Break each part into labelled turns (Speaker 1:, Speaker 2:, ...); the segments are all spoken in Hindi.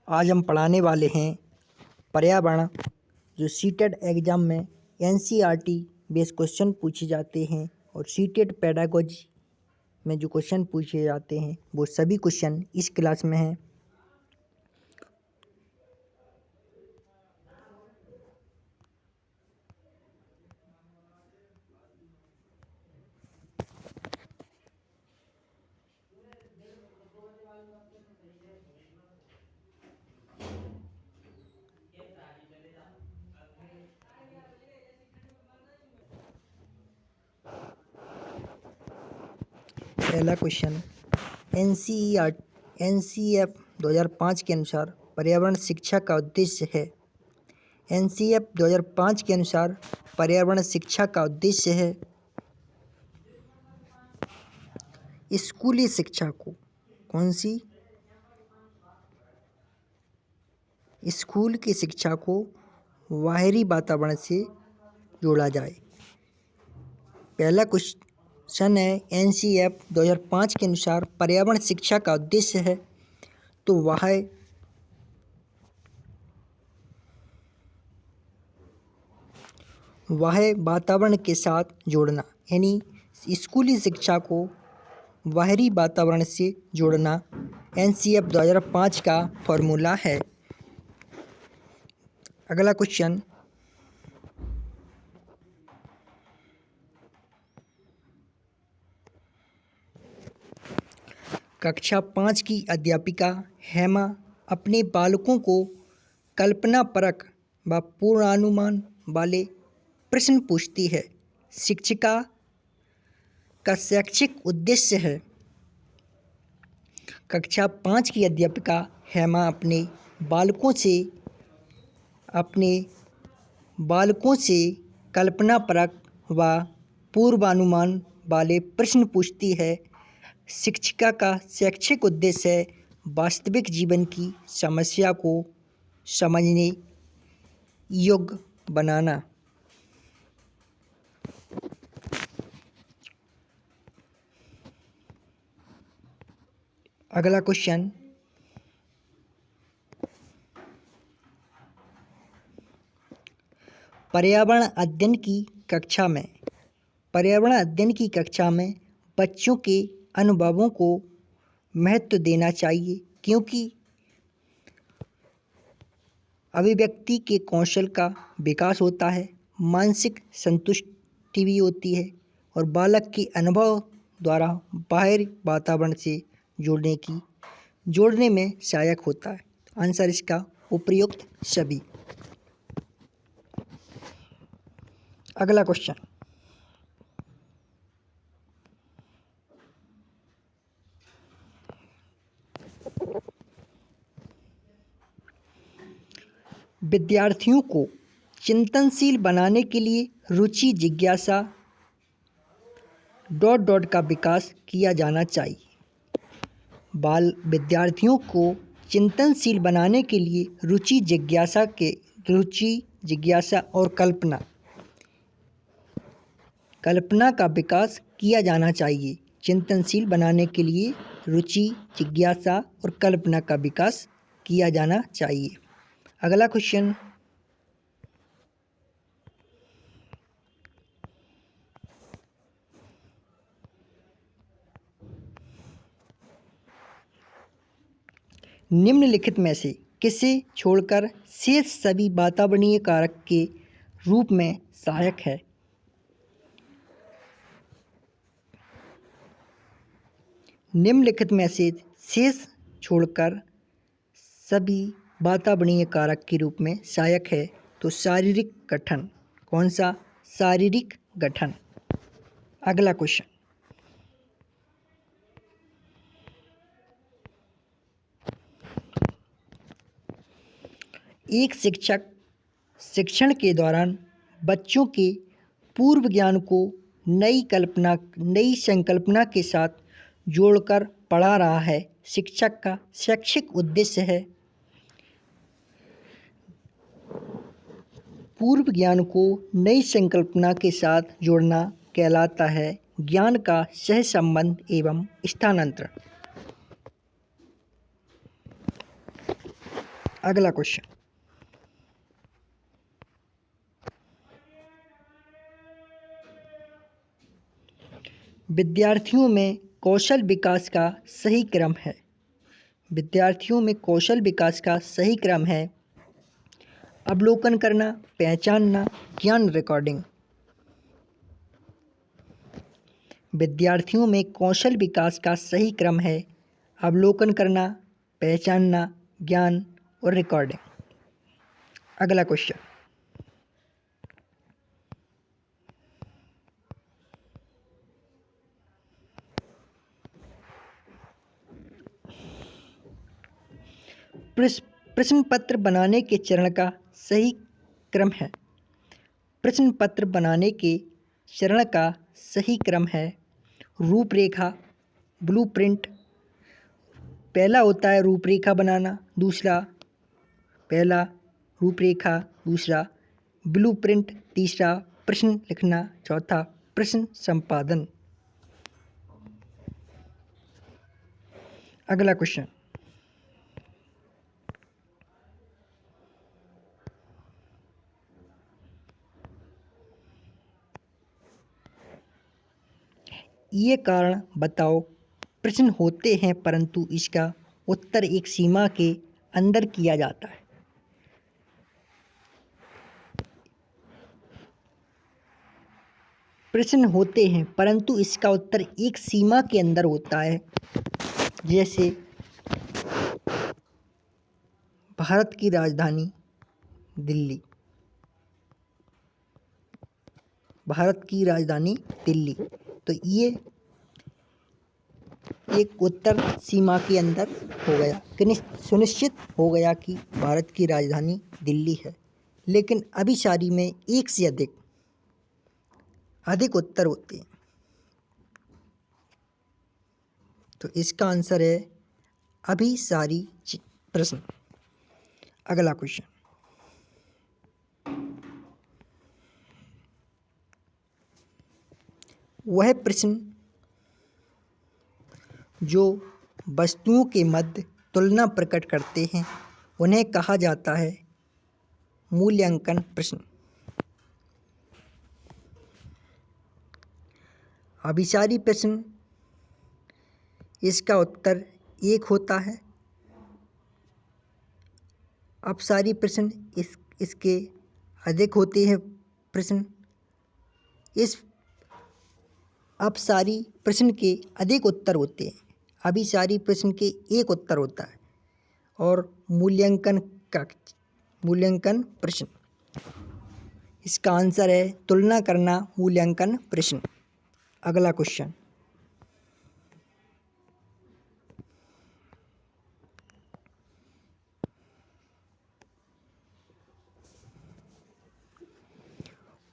Speaker 1: आज हम पढ़ाने वाले हैं पर्यावरण, जो सीटेट एग्ज़ाम में एनसीईआरटी बेस्ड क्वेश्चन पूछे जाते हैं और सीटेट पेडागोजी में जो क्वेश्चन पूछे जाते हैं वो सभी क्वेश्चन इस क्लास में हैं। पहला क्वेश्चन, एनसीईएफ 2005 के अनुसार पर्यावरण शिक्षा का उद्देश्य है। एनसीईएफ 2005 के अनुसार पर्यावरण शिक्षा का उद्देश्य है स्कूली शिक्षा को कौन सी स्कूल की शिक्षा को बाहरी वातावरण से जोड़ा जाए। पहला क्वेश्चन है एनसीईएफ 2005 के अनुसार पर्यावरण शिक्षा का उद्देश्य है, तो वह वातावरण के साथ जोड़ना, यानी स्कूली शिक्षा को बाहरी वातावरण से जोड़ना एनसीईएफ 2005 का फॉर्मूला है। अगला क्वेश्चन, कक्षा 5 की अध्यापिका हेमा अपने बालकों को कल्पनापरक व पूर्वानुमान वाले प्रश्न पूछती है। शिक्षिका का शैक्षिक उद्देश्य है। कक्षा 5 की अध्यापिका हेमा अपने बालकों से कल्पनापरक व पूर्वानुमान वाले प्रश्न पूछती है। शिक्षिका का शैक्षिक उद्देश्य है वास्तविक जीवन की समस्या को समझने योग्य बनाना। अगला क्वेश्चन, पर्यावरण अध्ययन की कक्षा में बच्चों के अनुभवों को महत्व देना चाहिए, क्योंकि अभिव्यक्ति के कौशल का विकास होता है, मानसिक संतुष्टि भी होती है और बालक के अनुभव द्वारा बाहरी वातावरण से जोड़ने में सहायक होता है। आंसर इसका उपयुक्त सभी। अगला क्वेश्चन, विद्यार्थियों को चिंतनशील बनाने के लिए रुचि, जिज्ञासा ... का विकास किया जाना चाहिए। विद्यार्थियों को चिंतनशील बनाने के लिए रुचि, जिज्ञासा और कल्पना का विकास किया जाना चाहिए। चिंतनशील बनाने के लिए रुचि, जिज्ञासा और कल्पना का विकास किया जाना चाहिए। अगला क्वेश्चन, निम्नलिखित में से किसे छोड़कर शेष सभी वातावरणीय कारक के रूप में सहायक है। निम्नलिखित में से शेष छोड़कर सभी वातावरणीय कारक के रूप में सहायक है, तो शारीरिक गठन। कौन सा? शारीरिक गठन। अगला क्वेश्चन, एक शिक्षक शिक्षण के दौरान बच्चों के पूर्व ज्ञान को नई संकल्पना के साथ जोड़कर पढ़ा रहा है। शिक्षक का शैक्षिक उद्देश्य है पूर्व ज्ञान को नई संकल्पना के साथ जोड़ना कहलाता है ज्ञान का सहसंबंध एवं स्थानांतरण। अगला क्वेश्चन, विद्यार्थियों में कौशल विकास का सही क्रम है। विद्यार्थियों में कौशल विकास का सही क्रम है अवलोकन करना, पहचानना, ज्ञान रिकॉर्डिंग। विद्यार्थियों में कौशल विकास का सही क्रम है अवलोकन करना, पहचानना, ज्ञान और रिकॉर्डिंग। अगला क्वेश्चन, प्रश्न पत्र बनाने के चरण का सही क्रम है। प्रश्न पत्र बनाने के चरण का सही क्रम है रूपरेखा, ब्लूप्रिंट। पहला होता है रूपरेखा बनाना, पहला रूपरेखा, दूसरा ब्लूप्रिंट, तीसरा प्रश्न लिखना, चौथा प्रश्न संपादन। अगला क्वेश्चन, ये कारण बताओ प्रश्न होते हैं परंतु इसका उत्तर एक सीमा के अंदर किया जाता है। प्रश्न होते हैं परंतु इसका उत्तर एक सीमा के अंदर होता है। जैसे भारत की राजधानी दिल्ली। भारत की राजधानी दिल्ली, तो ये एक उत्तर सीमा के अंदर हो गया, सुनिश्चित हो गया कि भारत की राजधानी दिल्ली है। लेकिन अभिसारी में एक से अधिक उत्तर होते हैं, तो इसका आंसर है अभिसारी प्रश्न। अगला क्वेश्चन, वह प्रश्न जो वस्तुओं के मध्य तुलना प्रकट करते हैं उन्हें कहा जाता है मूल्यांकन प्रश्न। अभिसारी प्रश्न, इसका उत्तर एक होता है। अपसारी प्रश्न, इसके अधिक होते हैं प्रश्न। इस अपसारी प्रश्न के अधिक उत्तर होते हैं, अभिसारी प्रश्न के एक उत्तर होता है। और मूल्यांकन प्रश्न, इसका आंसर है तुलना करना, मूल्यांकन प्रश्न। अगला क्वेश्चन,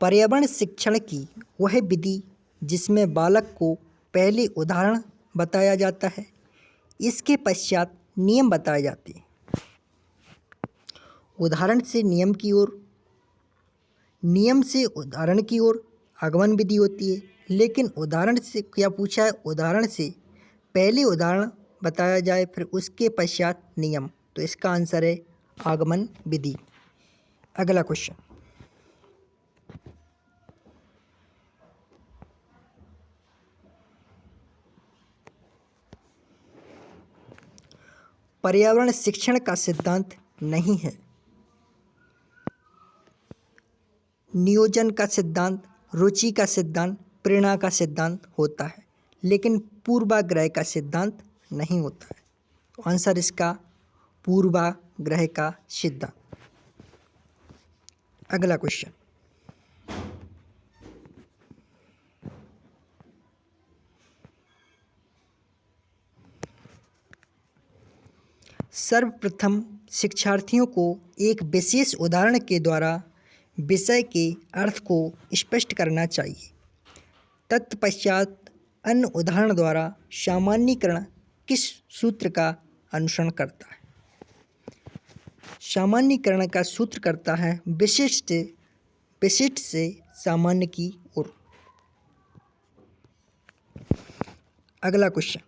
Speaker 1: पर्यावरण शिक्षण की वह विधि जिसमें बालक को पहले उदाहरण बताया जाता है, इसके पश्चात नियम बताए जाते हैं। उदाहरण से नियम की ओर, नियम से उदाहरण की ओर आगमन विधि होती है। लेकिन उदाहरण से क्या पूछा है, उदाहरण से पहले उदाहरण बताया जाए फिर उसके पश्चात नियम, तो इसका आंसर है आगमन विधि। अगला क्वेश्चन, पर्यावरण शिक्षण का सिद्धांत नहीं है। नियोजन का सिद्धांत, रुचि का सिद्धांत, प्रेरणा का सिद्धांत होता है, लेकिन पूर्वाग्रह का सिद्धांत नहीं होता है। तो आंसर इसका पूर्वाग्रह का सिद्धांत। अगला क्वेश्चन, सर्वप्रथम शिक्षार्थियों को एक विशेष उदाहरण के द्वारा विषय के अर्थ को स्पष्ट करना चाहिए। तत्पश्चात अन्य उदाहरण द्वारा सामान्यीकरण किस सूत्र का अनुसरण करता है? सामान्यीकरण का सूत्र करता है विशिष्ट से सामान्य की ओर। अगला क्वेश्चन,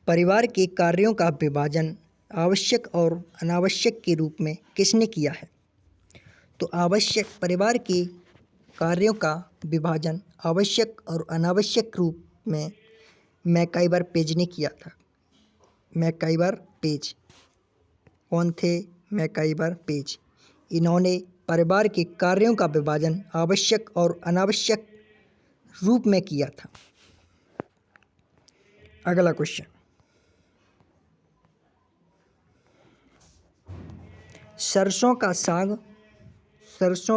Speaker 1: परिवार के कार्यों का विभाजन आवश्यक और अनावश्यक के रूप में किसने किया है? तो परिवार के कार्यों का विभाजन आवश्यक और अनावश्यक रूप में मैकाइवर पेज ने किया था। मैकाइवर पेज कौन थे? MacIver page. इन्होंने परिवार के कार्यों का विभाजन आवश्यक और अनावश्यक रूप में किया था। अगला क्वेश्चन, सरसों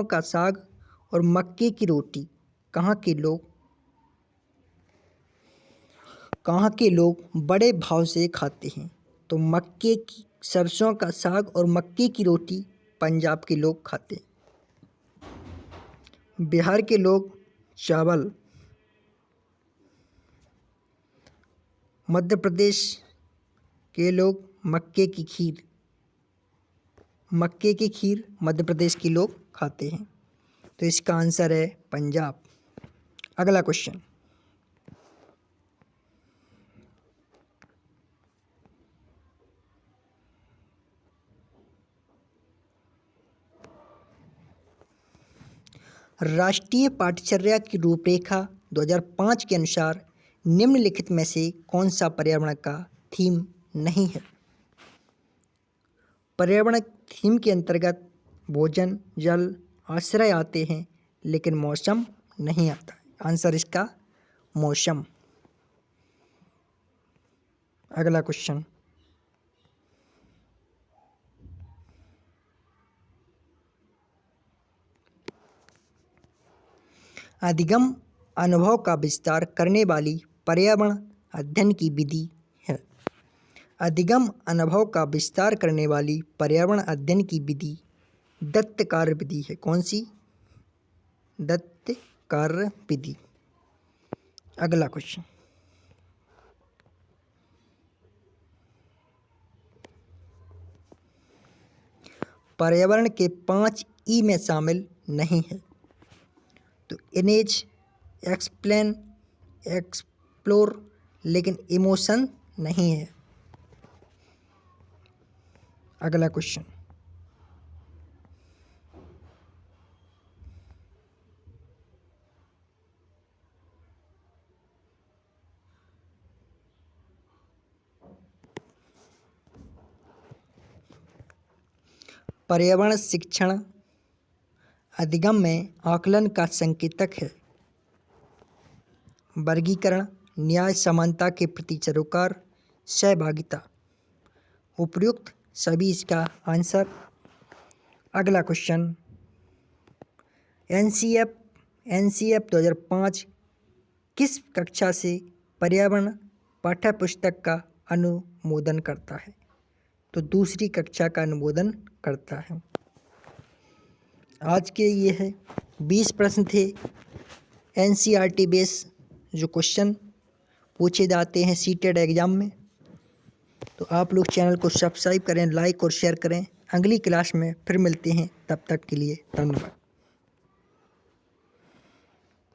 Speaker 1: का साग और मक्के की रोटी कहाँ के लोग बड़े भाव से खाते हैं? तो सरसों का साग और मक्के की रोटी पंजाब के लोग खाते हैं। बिहार के लोग चावल, मध्य प्रदेश के लोग मक्के की खीर मध्य प्रदेश के लोग खाते हैं। तो इसका आंसर है पंजाब। अगला क्वेश्चन, राष्ट्रीय पाठ्यचर्या की रूपरेखा 2005 के अनुसार निम्नलिखित में से कौन सा पर्यावरण का थीम नहीं है? पर्यावरण थीम के अंतर्गत भोजन, जल, आश्रय आते हैं, लेकिन मौसम नहीं आता। आंसर इसका मौसम। अगला क्वेश्चन, अधिगम अनुभव का विस्तार करने वाली पर्यावरण अध्ययन की विधि है। अधिगम अनुभव का विस्तार करने वाली पर्यावरण अध्ययन की विधि दत्त कार्य विधि है। कौन सी? दत्त कार्य विधि। अगला क्वेश्चन, पर्यावरण के 5 ई में शामिल नहीं है। तो इमेज, एक्सप्लेन, एक्सप्लोर, लेकिन इमोशन नहीं है। अगला क्वेश्चन, पर्यावरण शिक्षण अधिगम में आकलन का संकेतक है। वर्गीकरण, न्याय, समानता के प्रति सरोकार, सहभागिता। उपयुक्त सभी इसका आंसर। अगला क्वेश्चन, एनसीएफ 2005 किस कक्षा से पर्यावरण पाठ्य पुस्तक का अनुमोदन करता है? तो दूसरी कक्षा का अनुमोदन करता है। आज के ये है 20 प्रश्न थे एनसीईआरटी बेस जो क्वेश्चन पूछे जाते हैं सीटेट एग्ज़ाम में। तो आप लोग चैनल को सब्सक्राइब करें, लाइक और शेयर करें। अगली क्लास में फिर मिलते हैं, तब तक के लिए धन्यवाद।